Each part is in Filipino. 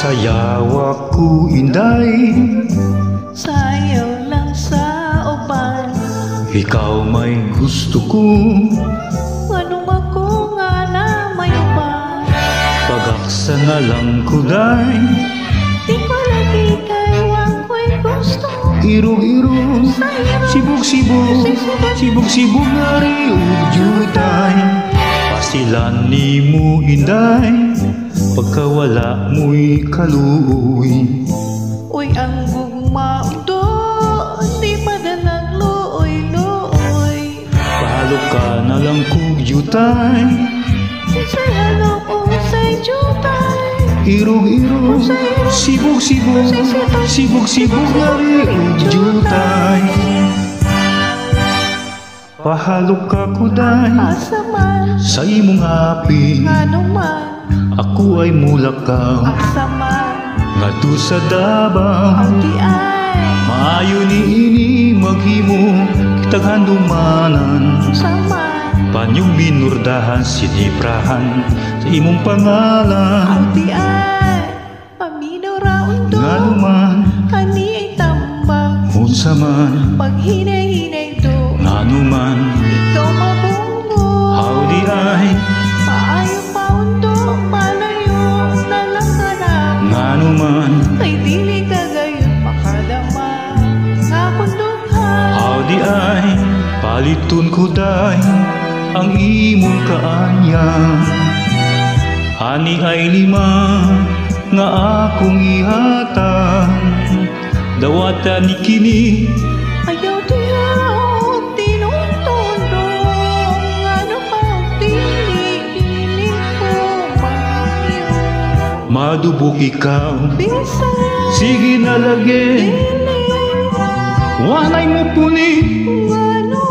Sayaw ako inday, sayaw lang sa uban. ikaw may gusto ko, Anong ako nga na may uban. pagaksa na lang ko day. Di ko lagi kaywang ko'y gusto. Iro-iro, sibog-sibog, sibog-sibog nga rin jutay. Pasilan ni mo inday, pagkawala mo'y kaluoy. Uy, ang gugmaon do, di pa na nagluoy-luoy. Pahalo ka na lang kong jutay. Say hello o say jutay. Iro-iro, sibog-sibog, sibog-sibog nga rin jutay. Pahalo ka kuday, Asa man, sa imong api, ngano man, ako ay mulakaw. asa man, Ngadto sa Davao, ang di ay, maayo ni ini maghimo kitag handumanan. saman, Panyong binurdahan, siniprahan sa imong pangalan. ang di ay, paminaw raon do, Nga naman, hani ay tambag, unsa man, pag hinay-hinay do, nga naman, ikaw mabunggo. howdy ay, Maayo pa undo, malayo na lang ka na. nga naman, Kay dili ka gayon makadama, nga kunduhan. howdy ay, palitun ko day, ang imong kaanya. Ani ay lima, nga akong ihatag, dawata ni kini, Ayaw diha o tinutundo, ano pa dili ko maayo. madubok ikaw. Bisa, Sige na lagi, dili, wanay mo puni, ano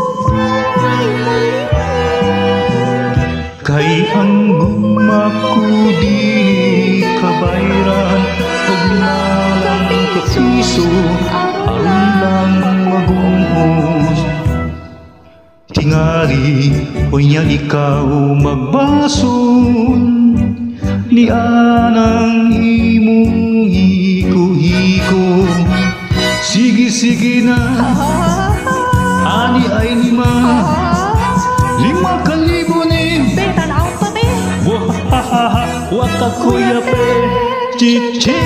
may mali. kay ang gumakudi kabayran, og nalang kapiso, aron lang magungos. Tingali, o niya ikaw magbason, ni anang imong hiko-hiko. Sige na, ani ay lima kalibo ni. Betan out pa te. Wahahaha, wakakuya pe, chichi.